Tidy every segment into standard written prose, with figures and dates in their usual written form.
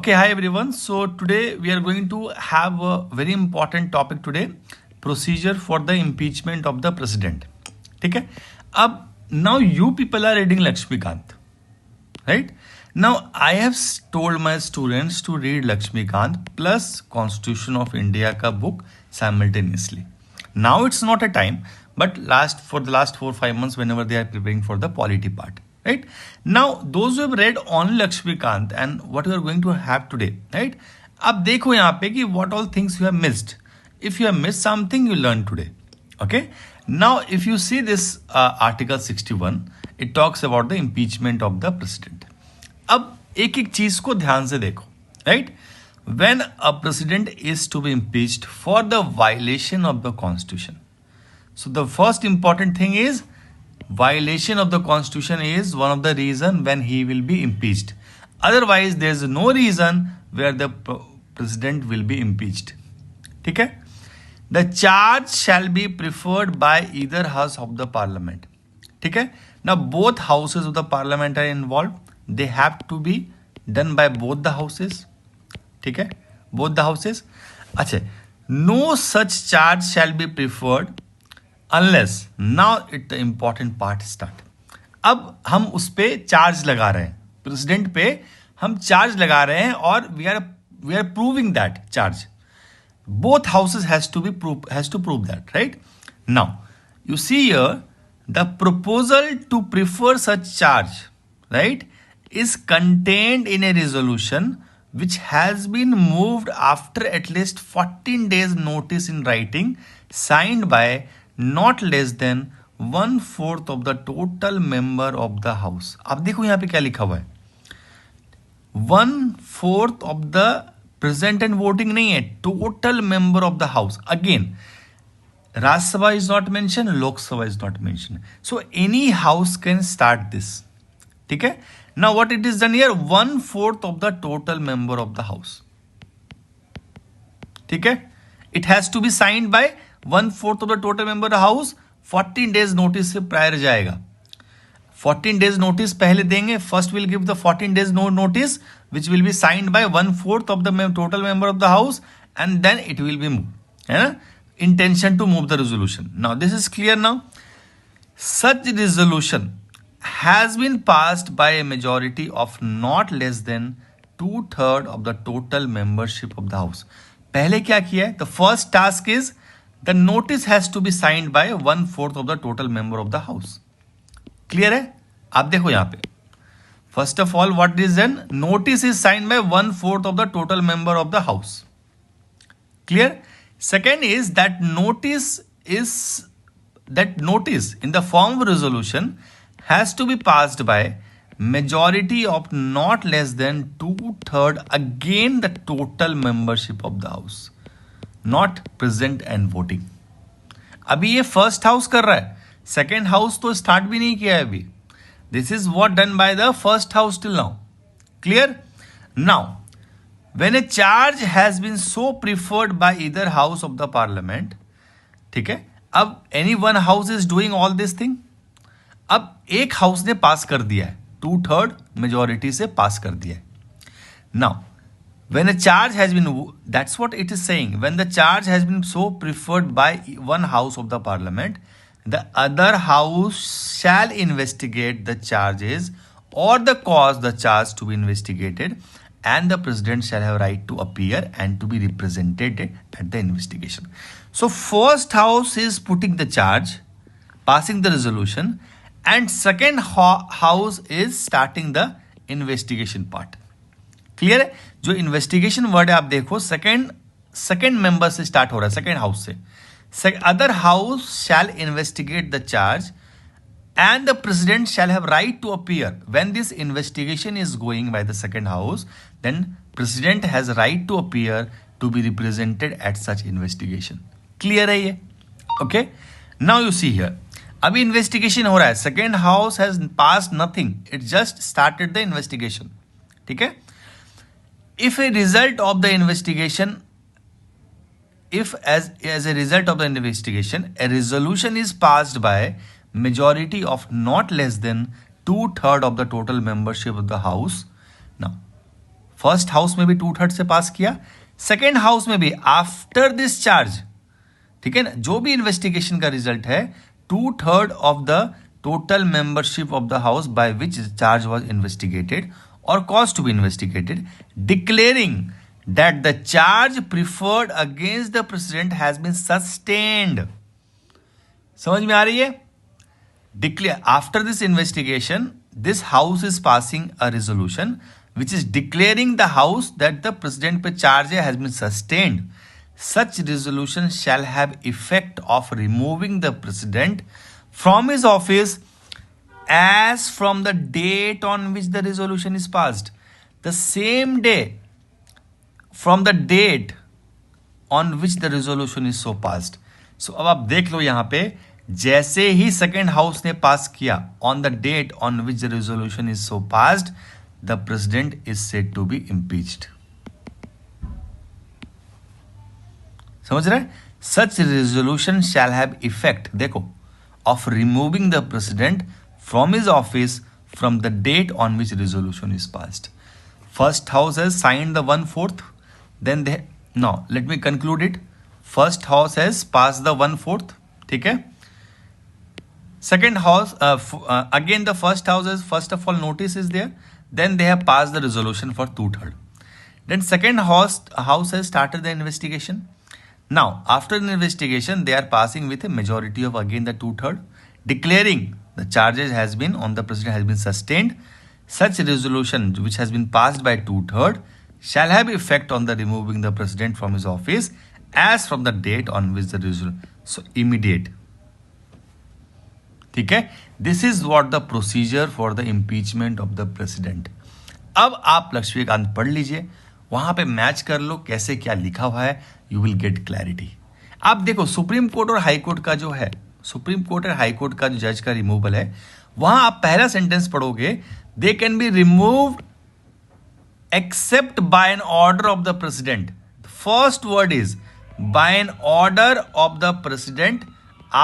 Okay, hi everyone. So today we are going to have a very important topic today, procedure for the impeachment of the president. ठीक है. अब now you people are reading Lakshmikant, right? Now I have told my students to read Lakshmikant plus Constitution of India का book simultaneously. Now it's not a time, but for the last 4-5 months whenever they are preparing for the polity part. Right now, those who have read only Lakshmikant and what you are going to have today, right? अब देखो यहाँ पे कि what all things you have missed. If you have missed something, you learn today. Okay. Now, if you see this Article 61, it talks about the impeachment of the president. अब एक एक चीज को ध्यान से देखो, right? When a president is to be impeached for the violation of the constitution, so the first important thing is violation of the constitution is one of the reason when he will be impeached. Otherwise there is no reason where the president will be impeached. ठीक है. The charge shall be preferred by either house of the parliament. ठीक है. Now both houses of the parliament are involved. They have to be done by both the houses. ठीक है. Both the houses. अच्छा. No such charge shall be preferred unless, now it the important part start. अब हम उस पे charge लगा रहे हैं, प्रेसिडेंट पे हम चार्ज लगा रहे हैं और we are proving that charge. Both houses has to prove that, right? Now you see here the proposal to prefer such charge, right, is contained in a resolution which has been moved after at least 14 days notice in writing, signed by not less than 1/4 of the total member of the house. अब देखो यहाँ पे क्या लिखा हुआ है, 1/4 of the present and voting नहीं है, total member of the house. Again, Rajya is not mentioned, Lok Sabha is not mentioned. So any house can start this. ठीक है. Now what it is done here, 1/4 of the total member of the house. ठीक है. It has to be signed by 1/4 of the total member of the house. 14 days notice से prior जाएगा. 14 days notice पहले देंगे. First will give the 14 days notice which will be signed by 1/4 of the total member of the house and then it will be moved. है ना? Intention to move the resolution. Now this is clear now. Such resolution has been passed by a majority of not less than 2/3 of the total membership of the house. पहले क्या किया है? The first task is the notice has to be signed by 1/4 of the total member of the house. Clear है? आप देखो यहाँ पे. First of all, what is then? Notice is signed by 1/4 of the total member of the house. Clear? Second is that notice in the form of resolution has to be passed by majority of not less than 2/3 again the total membership of the house, not present and voting. अभी ये first house कर रहा है, second house तो start भी नहीं किया है अभी. This is what done by the first house till now. Clear? Now when a charge has been so preferred by either house of the parliament, ठीक है, अब any one house is doing all this thing. अब एक house ने पास कर दिया है, 2/3 majority से पास कर दिया है. Now when a charge has been, that's what it is saying, when the charge has been so preferred by one house of the parliament, the other house shall investigate the charges or the cause the charge to be investigated, and the president shall have right to appear and to be represented at the investigation. So first house is putting the charge, passing the resolution, and second house is starting the investigation part. Clear है? जो investigation word है आप देखो, second member से start हो रहा है, second house से. Other house shall investigate the charge and the president shall have right to appear. When this investigation is going by the second house, then president has right to appear to be represented at such investigation. Clear है ये? Okay. Now you see here, अभी investigation हो रहा है, second house has passed nothing, it just started the investigation. ठीक है. If a result of the investigation, if as a result of the investigation, a resolution is passed by majority of not less than 2/3 of the total membership of the house. Now, first house में भी 2/3 से पास किया, second house में भी after this charge, ठीक है ना, जो भी इन्वेस्टिगेशन का रिजल्ट है, 2/3 of the total membership of the house by which charge was investigated और cause to be investigated, declaring that the charge preferred against the president has been sustained. समझ में आ रही है? Declare after this investigation this house is passing a resolution which is declaring the house that the president pe charge has been sustained. Such resolution shall have effect of removing the president from his office as from the date on which the resolution is passed. The same day from the date on which the resolution is so passed. So अब आप देख लो यहाँ पे, जैसे ही second house ने pass किया, on the date on which the resolution is so passed, the president is said to be impeached. समझ रहे? Such resolution shall have effect, देखो, of removing the president from his office from the date on which resolution is passed. First house has signed the 1/4, then they, now let me conclude it. First house has pass the 1/4, ठीक है। Second house, again the first house is, first of all notice is there, then they have passed the resolution for 2/3. Then second house has started the investigation. Now after the investigation they are passing with a majority of again the 2/3, declaring the charges has been on the president has been sustained. Such resolution which has been passed by 2/3 shall have effect on the removing the president from his office as from the date on which the resolution, so immediate, ठीक है। This is what the procedure for the impeachment of the president. अब आप लक्ष्मीकांत पढ़ लीजिए, वहां पे match कर लो कैसे क्या लिखा हुआ है, यू विल गेट क्लैरिटी। आप देखो सुप्रीम कोर्ट और हाई कोर्ट का जो है, सुप्रीम कोर्ट और हाई कोर्ट का जो जज का रिमूवल है, वहां आप पहला सेंटेंस पढ़ोगे, they can be removed except by an order of the president. First word is by an order of the president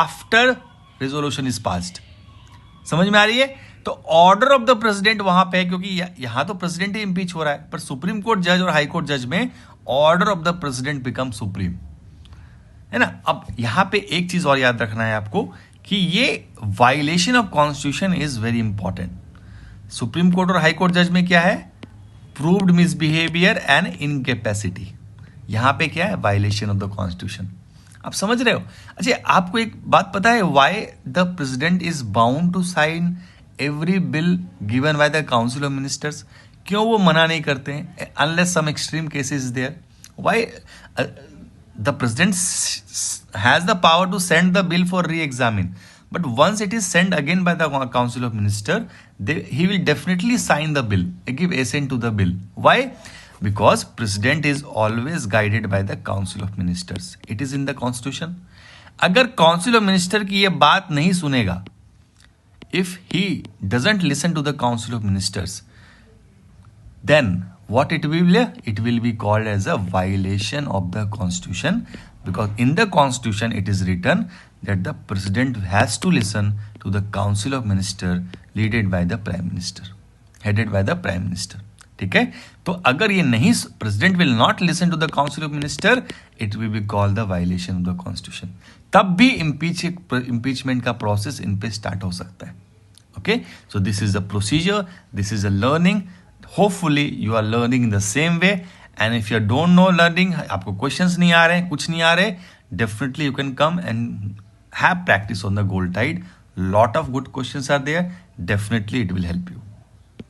after resolution is passed. समझ में आ रही है? तो ऑर्डर ऑफ द प्रेसिडेंट वहां पे है, क्योंकि यहां तो प्रेसिडेंट ही इंपीच हो रहा है, पर सुप्रीम कोर्ट जज और हाई कोर्ट जज में order of the president become supreme, है ना। अब यहां पे एक चीज और याद रखना है आपको कि ये violation of constitution is very important. Supreme court और हाई कोर्ट जज में क्या है? Proved misbehaviour and incapacity. यहां पे क्या है? Violation of the constitution. आप समझ रहे हो? अच्छा, आपको एक बात पता है, why the president is bound to sign every bill given by the council of ministers? क्यों वो मना नहीं करते हैं? Unless some extreme cases there, why the president has the power to send the bill for reexamine, but once it is send again by the council of minister, he will definitely sign the bill, give assent to the bill. Why? Because president is always guided by the council of ministers. It is in the constitution. अगर council of minister की ये बात नहीं सुनेगा, if he doesn't listen to the council of ministers, then what it will be? It will be called as a violation of the constitution, because in the constitution it is written that the president has to listen to the council of minister led by the prime minister, headed by the prime minister. ठीक है? तो अगर ये नहीं, president will not listen to the council of minister, it will be called the violation of the constitution. तब भी impeachment का process in पे स्टार्ट हो सकता है। Okay, so this is the procedure, this is a learning. Hopefully you are learning in the same way, and if you don't know learning, आपको questions नहीं आ रहे, कुछ नहीं आ रहे, definitely you can come and have practice on the gold tide. Lot of good questions are there. Definitely it will help you.